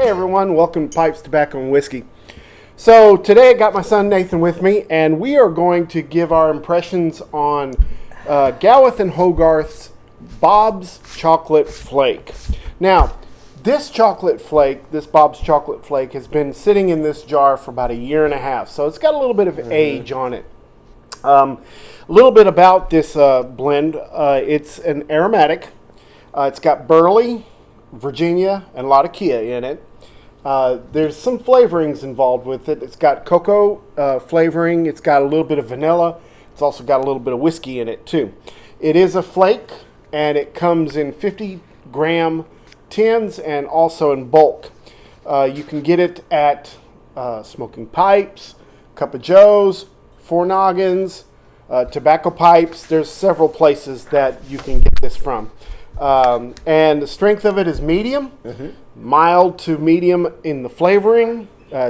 Hey everyone, welcome to Pipes, Tobacco, and Whiskey. So today I got my son Nathan with me, and we are going to give our impressions on Gawith and Hoggarth's Bob's Chocolate Flake. Now, this Bob's Chocolate Flake, has been sitting in this jar for about a year and a half, so it's got a little bit of age on it. A little bit about this blend. It's an aromatic. It's got burley, Virginia, and a lot of Kia in it. There's some flavorings involved with it. It's got cocoa flavoring. It's got a little bit of vanilla. It's also got a little bit of whiskey in it too. It is a flake, and it comes in 50-gram tins and also in bulk. You can get it at Smoking Pipes, Cup of Joe's, Four Noggins, Tobacco Pipes. There's several places that you can get this from. And the strength of it is medium, mild to medium in the flavoring.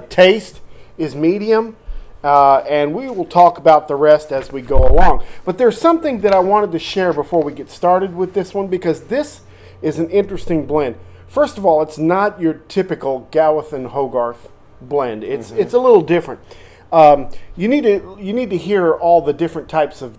Taste is medium, and we will talk about the rest as we go along. But there's something that I wanted to share before we get started with this one, because this is an interesting blend. First of all, it's not your typical Gawith and Hoggarth blend. It's a little different. You need to hear all the different types of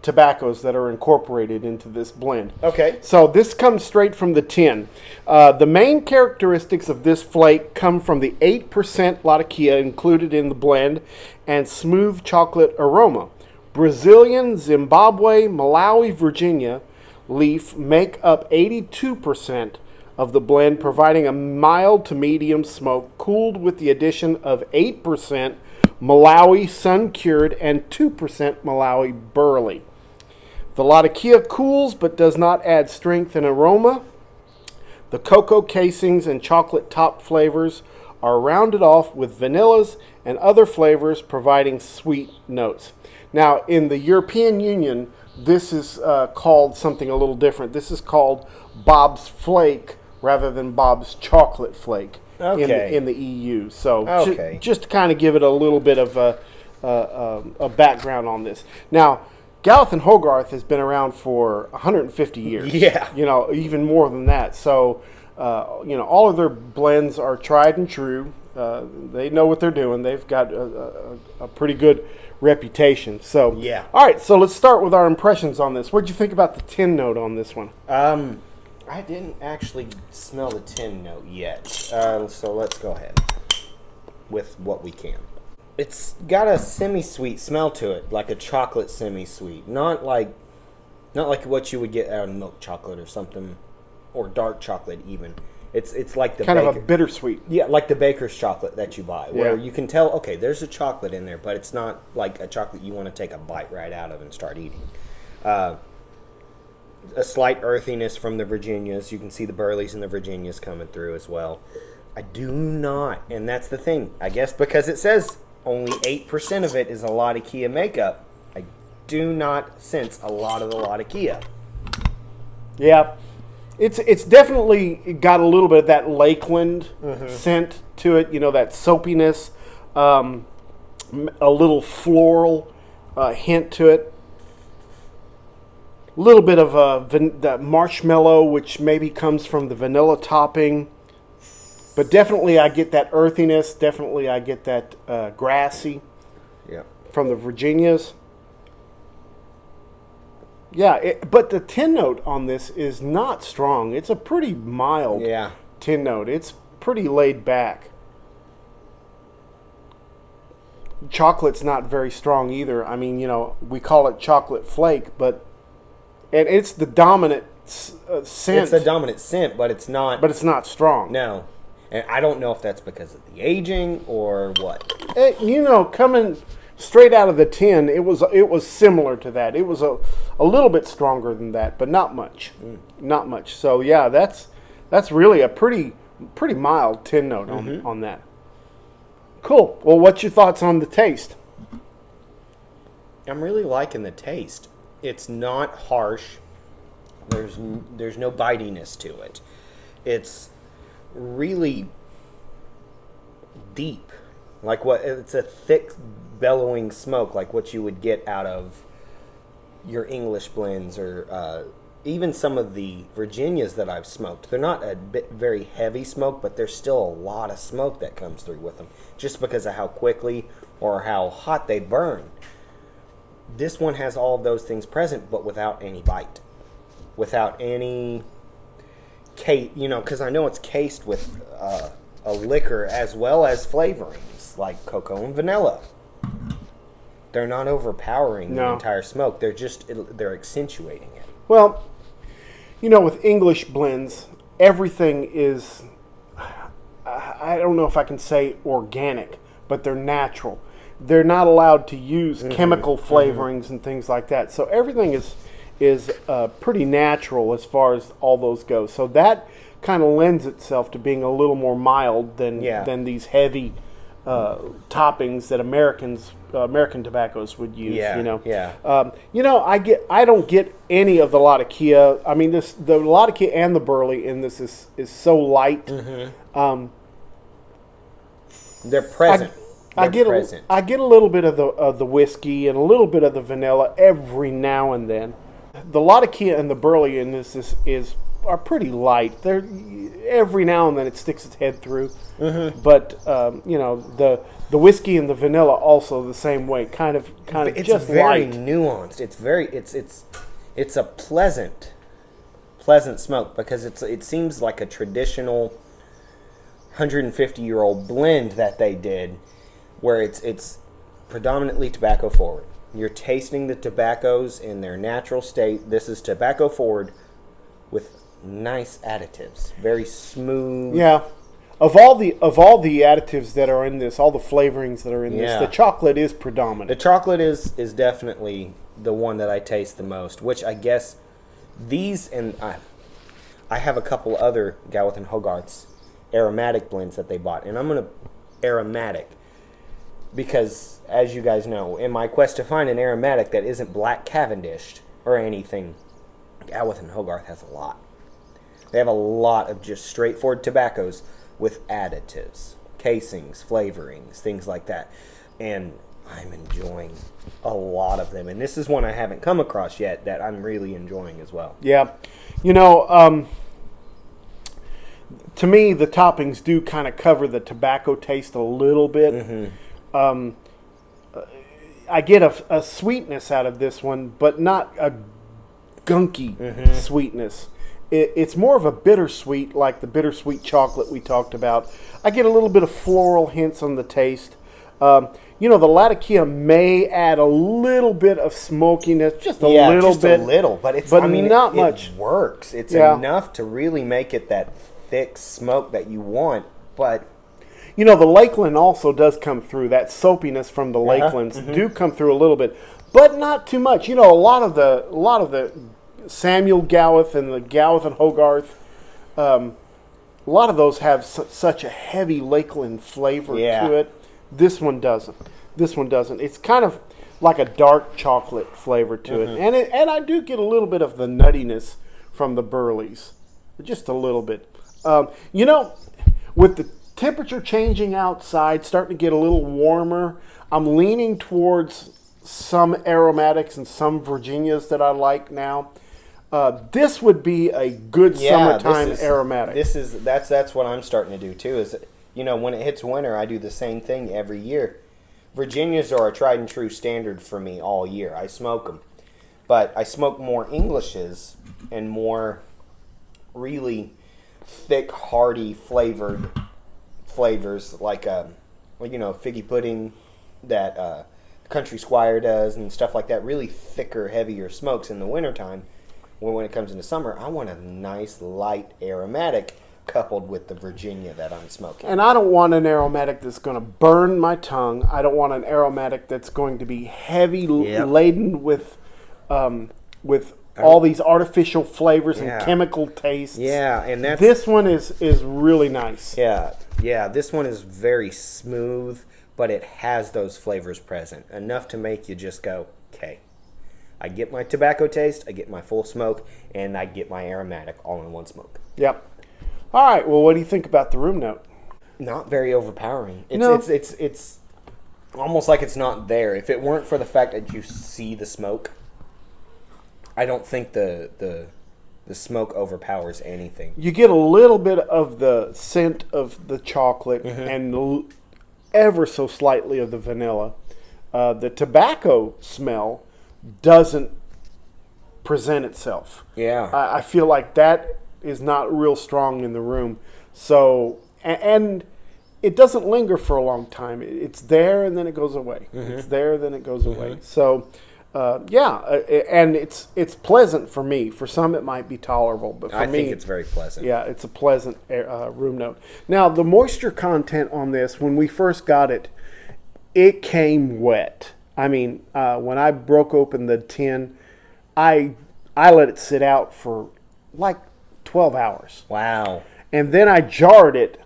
tobaccos that are incorporated into this blend. Okay. So this comes straight from the tin. The main characteristics of this flake come from the 8% Latakia included in the blend and smooth chocolate aroma. Brazilian, Zimbabwe, Malawi, Virginia leaf make up 82% of the blend, providing a mild to medium smoke, cooled with the addition of 8% Malawi sun-cured and 2% Malawi burley. The Latakia cools but does not add strength and aroma. The cocoa casings and chocolate top flavors are rounded off with vanillas and other flavors, providing sweet notes. Now, in the European Union, this is called something a little different. This is called Bob's Flake rather than Bob's Chocolate Flake. Okay. In the EU. So just to kind of give it a little bit of a background on this. Now, Gawith and Hoggarth has been around for 150 years. Yeah. Even more than that. So, all of their blends are tried and true. They know what they're doing. They've got a pretty good reputation. So, yeah. All right, so let's start with our impressions on this. What did you think about the tin note on this one? I didn't actually smell the tin note yet, so let's go ahead with what we can. It's got a semi-sweet smell to it, like a chocolate semi-sweet, not like what you would get out of milk chocolate or something, or dark chocolate even. It's like the kind of a bittersweet. Yeah, like the baker's chocolate that you buy, where you can tell, okay, there's a chocolate in there, but it's not like a chocolate you want to take a bite right out of and start eating. A slight earthiness from the Virginias. You can see the burleys and the Virginias coming through as well. I do not, and that's the thing, I guess because it says only 8% of it is a Latakia makeup, I do not sense a lot of the Latakia. Yeah, it's definitely got a little bit of that Lakeland scent to it, that soapiness, a little floral hint to it. A little bit of that marshmallow, which maybe comes from the vanilla topping. But definitely I get that earthiness. Definitely I get that grassy from the Virginias. Yeah, but the tin note on this is not strong. It's a pretty mild tin note. It's pretty laid back. Chocolate's not very strong either. I mean, we call it chocolate flake, but... And it's the dominant scent. It's the dominant scent, but it's not... But it's not strong. No. And I don't know if that's because of the aging or what. Coming straight out of the tin, it was similar to that. It was a little bit stronger than that, but not much. Not much. So, yeah, that's really a pretty mild tin note on that. Cool. Well, what's your thoughts on the taste? I'm really liking the taste. It's not harsh. There's no bitiness to it. It's really deep. It's a thick, bellowing smoke, like what you would get out of your English blends or even some of the Virginias that I've smoked, they're not a very heavy smoke, but there's still a lot of smoke that comes through with them, just because of how quickly or how hot they burn. This one has all of those things present, but without any bite, without any because I know it's cased with a liquor as well as flavorings like cocoa and vanilla. They're not overpowering the entire smoke. They're accentuating it. Well, with English blends, everything is, I don't know if I can say organic, but they're natural. They're not allowed to use chemical flavorings and things like that. So everything is pretty natural as far as all those go. So that kind of lends itself to being a little more mild than these heavy toppings that American tobaccos would use. I don't get any of the Latakia. I mean, the Latakia and the Burley in this is so light. They're present. I get a little bit of the whiskey and a little bit of the vanilla every now and then. The Latakia and the Burley in this are pretty light. They're every now and then it sticks its head through, but the whiskey and the vanilla also the same way. Kind of it's just very light. nuanced. It's a pleasant smoke because it seems like a traditional 150-year-old blend that they did, where it's predominantly tobacco forward. You're tasting the tobaccos in their natural state. This is tobacco forward with nice additives, very smooth. Yeah, of all the additives that are in this, all the flavorings that are in this, the chocolate is predominant. The chocolate is definitely the one that I taste the most. Which I guess these and I have a couple other Gawith and Hoggarth's aromatic blends that they bought, and I'm gonna aromatic because, as you guys know, in my quest to find an aromatic that isn't black Cavendished or anything, Gawith and Hoggarth has a lot. They have a lot of just straightforward tobaccos with additives, casings, flavorings, things like that. And I'm enjoying a lot of them. And this is one I haven't come across yet that I'm really enjoying as well. Yeah. To me, the toppings do kind of cover the tobacco taste a little bit. I get a sweetness out of this one, but not a gunky sweetness. It's more of a bittersweet, like the bittersweet chocolate we talked about. I get a little bit of floral hints on the taste. The Latakia may add a little bit of smokiness, just a little bit. But not much. It works. It's enough to really make it that thick smoke that you want, but the Lakeland also does come through. That soapiness from the Lakelands do come through a little bit, but not too much. A lot of the Samuel Gawith and the Gawith and Hoggarth, a lot of those have such a heavy Lakeland flavor to it. This one doesn't. It's kind of like a dark chocolate flavor to it, and I do get a little bit of the nuttiness from the Burleys, just a little bit. With the temperature changing outside, starting to get a little warmer, I'm leaning towards some aromatics and some Virginias that I like now. This would be a good summertime aromatic. That's what I'm starting to do too. Is when it hits winter, I do the same thing every year. Virginias are a tried and true standard for me all year. I smoke them, but I smoke more Englishes and more really thick, hearty flavors like figgy pudding that Country Squire does and stuff like that. Really thicker, heavier smokes in the wintertime. When it comes into summer, I want a nice, light aromatic coupled with the Virginia that I'm smoking. And I don't want an aromatic that's going to burn my tongue. I don't want an aromatic that's going to be heavy, laden with all these artificial flavors and chemical tastes. Yeah, and this one is really nice. Yeah, this one is very smooth, but it has those flavors present enough to make you just go, okay. I get my tobacco taste, I get my full smoke, and I get my aromatic all in one smoke. Yep. All right. Well, what do you think about the room note? Not very overpowering. It's almost like it's not there. If it weren't for the fact that you see the smoke, I don't think the The smoke overpowers anything. You get a little bit of the scent of the chocolate and ever so slightly of the vanilla. The tobacco smell doesn't present itself. Yeah. I feel like that is not real strong in the room. So, and it doesn't linger for a long time. It's there and then it goes away. It's there, then it goes away. So, and it's pleasant for me. For some, it might be tolerable, but for me, I think it's very pleasant. Yeah, it's a pleasant room note. Now, the moisture content on this, when we first got it, it came wet. I mean, when I broke open the tin, I let it sit out for like 12 hours. Wow. And then I jarred it,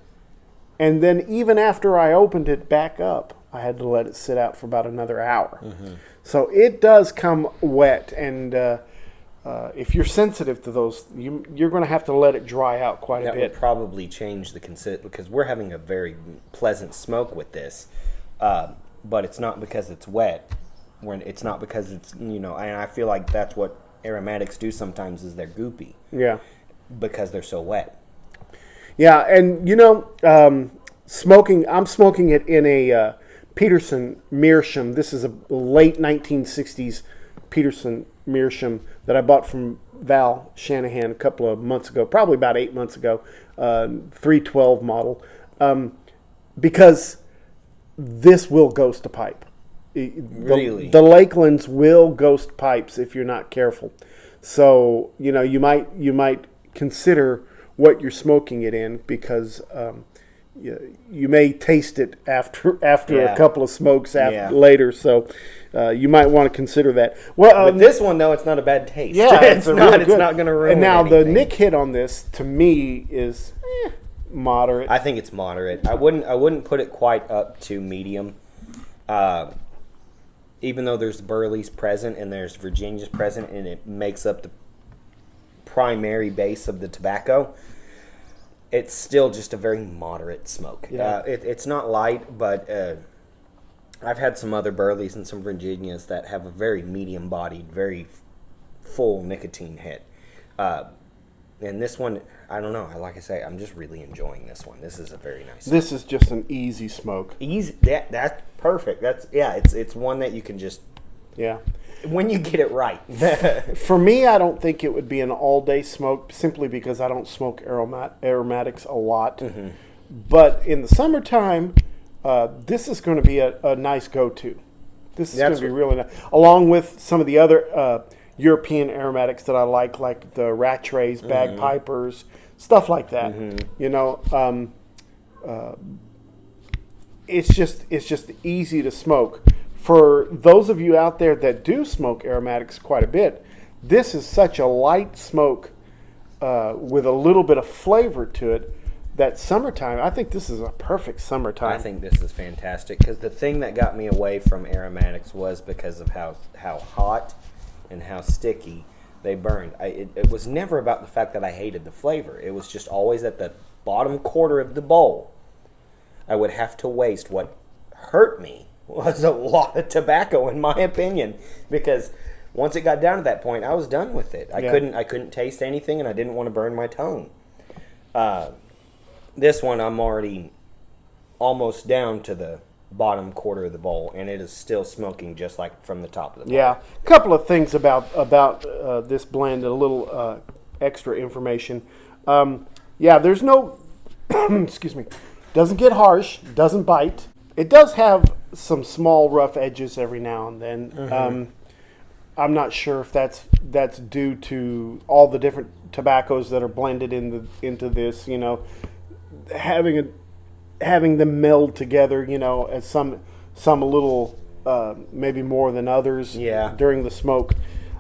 and then even after I opened it back up, I had to let it sit out for about another hour. So it does come wet, and if you're sensitive to those, you're going to have to let it dry out quite a That bit. would probably change the because we're having a very pleasant smoke with this, but it's not because it's wet. It's not because it's, and I feel like that's what aromatics do sometimes is they're goopy. Yeah. Because they're so wet. Yeah, and smoking, I'm smoking it in a Peterson Meerschaum. This is a late 1960s Peterson Meerschaum that I bought from Val Shanahan a couple of months ago, probably about 8 months ago, 312 model, because this will ghost a pipe. Really? The Lakelands will ghost pipes if you're not careful. So, you might consider what you're smoking it in, because you may taste it after a couple of smokes later. So you might want to consider that. Well, with this one though, it's not a bad taste. Yeah, it's not. It's not going to ruin. And now anything. the Nick hit on this to me is moderate. I think it's moderate. I wouldn't put it quite up to medium. Even though there's Burley's present and there's Virginia's present, and it makes up the primary base of the tobacco, it's still just a very moderate smoke. Yeah. It's not light, but I've had some other Burleys and some Virginias that have a very medium-bodied, very full nicotine hit. And this one, I don't know. Like I say, I'm just really enjoying this one. This is a very nice. This is just an easy smoke. Easy. That's perfect. It's one that you can just. Yeah. When you get it right. For me, I don't think it would be an all-day smoke, simply because I don't smoke aromatics a lot. But in the summertime, this is going to be a nice go-to. This is going to be really nice, along with some of the other European aromatics that I like the Rattrays, Bagpipers, stuff like that. It's just easy to smoke. For those of you out there that do smoke aromatics quite a bit, this is such a light smoke with a little bit of flavor to it that summertime, I think this is a perfect summertime. I think this is fantastic, because the thing that got me away from aromatics was because of how hot and how sticky they burned. It was never about the fact that I hated the flavor. It was just always at the bottom quarter of the bowl. I would have to waste what hurt me was a lot of tobacco, in my opinion, because once it got down to that point, I was done with it. I couldn't taste anything, and I didn't want to burn my tongue. This one, I'm already almost down to the bottom quarter of the bowl, and it is still smoking just like from the top of the bowl. Yeah, a couple of things about this blend, a little extra information. There's no, excuse me, doesn't get harsh, doesn't bite. It does have some small rough edges every now and then. I'm not sure if that's due to all the different tobaccos that are blended into this. Having them meld together. As some a little maybe more than others. Yeah. During the smoke.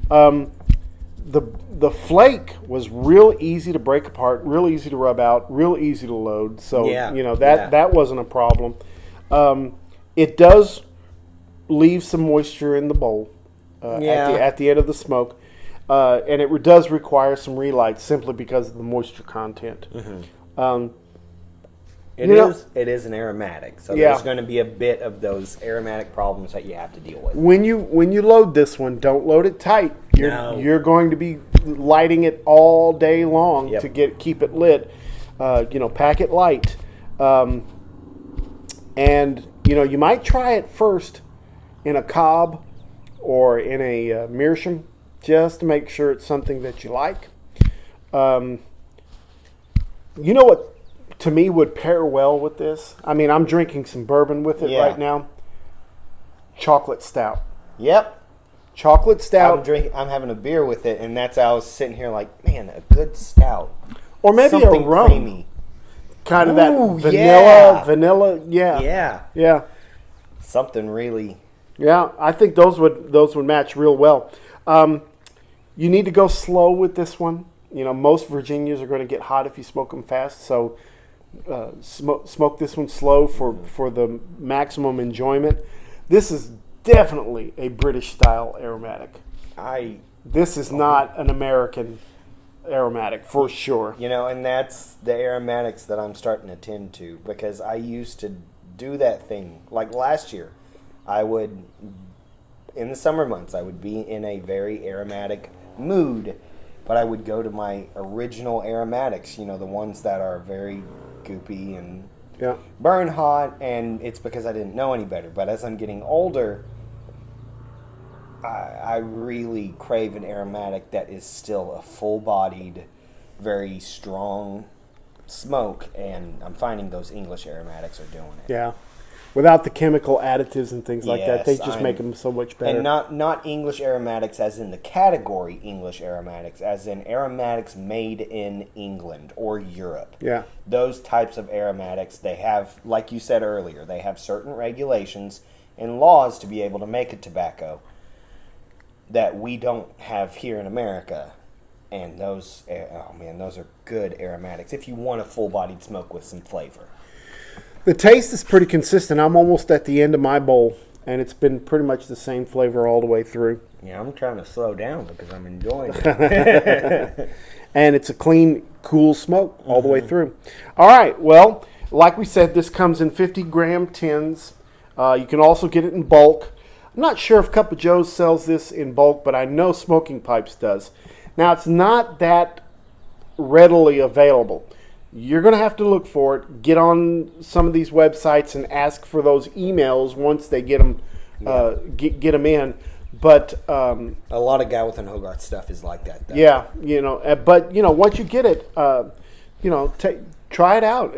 The flake was real easy to break apart, real easy to rub out, real easy to load. So that wasn't a problem. It does leave some moisture in the bowl at the end of the smoke, and it does require some relights simply because of the moisture content. It is an aromatic, so there's going to be a bit of those aromatic problems that you have to deal with. When you load this one, don't load it tight. You're going to be lighting it all day long Yep. to keep it lit. Pack it light. And, you might try it first in a cob or in a meerschaum just to make sure it's something that you like. You know what, to me, would pair well with this? I mean, I'm drinking some bourbon with it right now. Chocolate stout. Yep. Chocolate stout. I'm having a beer with it, and that's how I was sitting here like, man, a good stout. Or maybe something a rum. Creamy. Kind of Ooh, that vanilla, Yeah. Something really. Yeah, I think those would match real well. You need to go slow with this one. Most Virginias are going to get hot if you smoke them fast. So smoke this one slow for the maximum enjoyment. This is definitely a British style aromatic. This is not an American aromatic for sure. And that's the aromatics that I'm starting to tend to, because I used to do that thing. Like last year, in the summer months, I would be in a very aromatic mood, but I would go to my original aromatics, the ones that are very goopy and burn hot, and it's because I didn't know any better. But as I'm getting older, I really crave an aromatic that is still a full-bodied, very strong smoke, and I'm finding those English aromatics are doing it. Yeah. Without the chemical additives and things like that, they just make them so much better. And not English aromatics as in the category English aromatics, as in aromatics made in England or Europe. Yeah. Those types of aromatics, they have, like you said earlier, they have certain regulations and laws to be able to make a tobacco that we don't have here in America. And those are good aromatics if you want a full-bodied smoke with some flavor. The taste is pretty consistent. I'm almost at the end of my bowl, and it's been pretty much the same flavor all the way through. Yeah, I'm trying to slow down because I'm enjoying it. And it's a clean, cool smoke all the way through. All right, well, like we said, this comes in 50-gram tins. You can also get it in bulk. I'm not sure if Cup of Joe's sells this in bulk, but I know Smoking Pipes does. Now, it's not that readily available. You're going to have to look for it. Get on some of these websites and ask for those emails once they get them, get them in. But a lot of Gawith and Hoggarth stuff is like that, though. Yeah, but once you get it, try it out.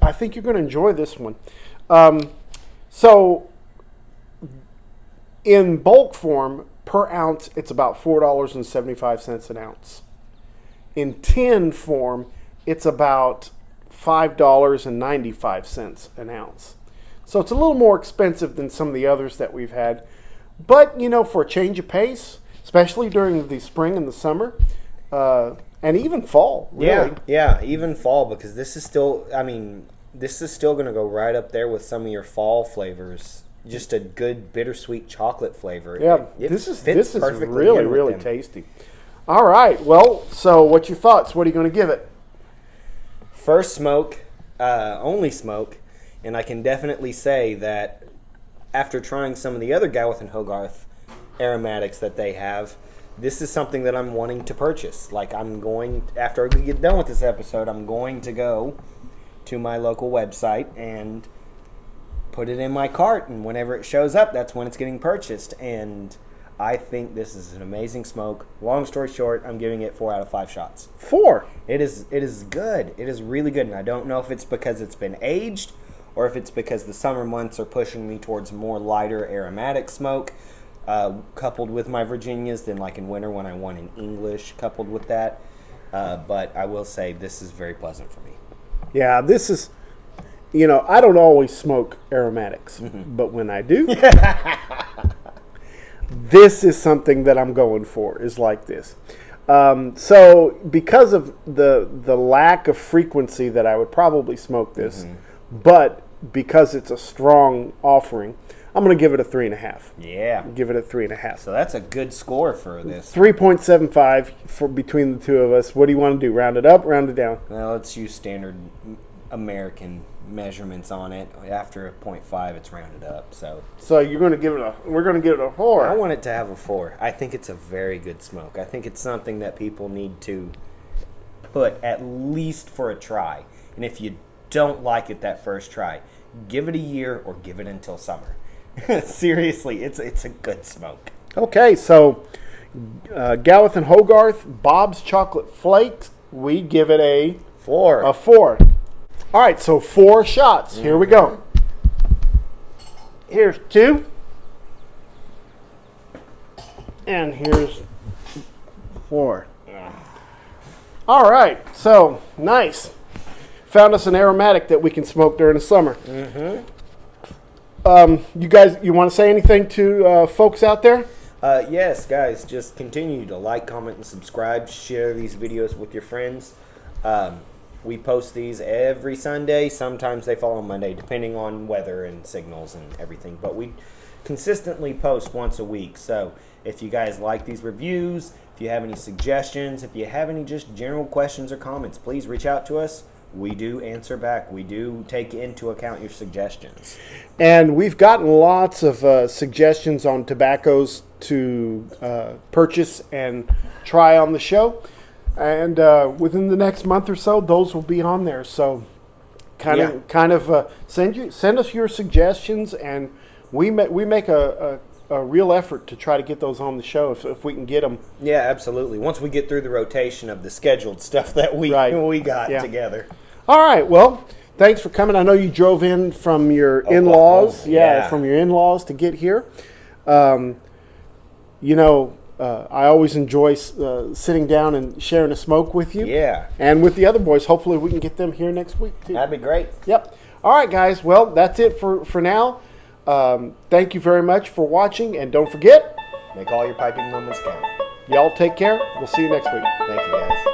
I think you're going to enjoy this one. So, in bulk form, per ounce, it's about $4.75 an ounce. In tin form, it's about $5.95 an ounce. So it's a little more expensive than some of the others that we've had. But, for a change of pace, especially during the spring and the summer, and even fall, really. Yeah, even fall, because this is still going to go right up there with some of your fall flavors. Just a good bittersweet chocolate flavor. Yeah, this is really, really tasty. All right, well, so what's your thoughts? What are you going to give it? First smoke, only smoke, and I can definitely say that after trying some of the other Gawith and Hoggarth aromatics that they have, this is something that I'm wanting to purchase. Like, after I get done with this episode, I'm going to go to my local website and put it in my cart, and whenever it shows up, that's when it's getting purchased. And I think this is an amazing smoke. Long story short, I'm giving it 4 out of 5 shots. 4? It is good. It is really good, and I don't know if it's because it's been aged or if it's because the summer months are pushing me towards more lighter aromatic smoke, coupled with my Virginias, than like in winter when I want an English coupled with that. But I will say this is very pleasant for me. Yeah, this is, I don't always smoke aromatics, but when I do, this is something that I'm going for, is like this. So because of the lack of frequency that I would probably smoke this, but because it's a strong offering, I'm going to give it a 3.5. Yeah. Give it a 3.5. So that's a good score for this. 3.75 for between the two of us. What do you want to do? Round it up, round it down? Well, let's use standard American measurements on it. After a 0.5, it's rounded up. So you're going to give it we're going to give it a 4. I want it to have a 4. I think it's a very good smoke. I think it's something that people need to put at least for a try. And if you don't like it that first try, give it a year or give it until summer. Seriously, it's a good smoke. Okay, so Gawith and Hoggarth, Bob's Chocolate Flakes, we give it a 4. A 4. All right, so 4 shots. Here we go. Here's 2. And here's 4. All right, so nice. Found us an aromatic that we can smoke during the summer. You guys, you want to say anything to folks out there? Yes, guys, just continue to like, comment, and subscribe. Share these videos with your friends. We post these every Sunday. Sometimes they fall on Monday, depending on weather and signals and everything. But we consistently post once a week. So if you guys like these reviews, if you have any suggestions, if you have any just general questions or comments, please reach out to us. We do answer back. We do take into account your suggestions. And we've gotten lots of suggestions on tobaccos to purchase and try on the show. And within the next month or so, those will be on there. So kind of send us your suggestions, and we make a real effort to try to get those on the show if we can get them. Yeah, absolutely. Once we get through the rotation of the scheduled stuff that we got together. All right. Well, thanks for coming. I know you drove in from your in-laws. From your in-laws to get here. I always enjoy sitting down and sharing a smoke with you. Yeah. And with the other boys. Hopefully we can get them here next week, too. That'd be great. Yep. All right, guys. Well, that's it for now. Thank you very much for watching. And don't forget, make all your piping moments count. Y'all take care. We'll see you next week. Thank you, guys.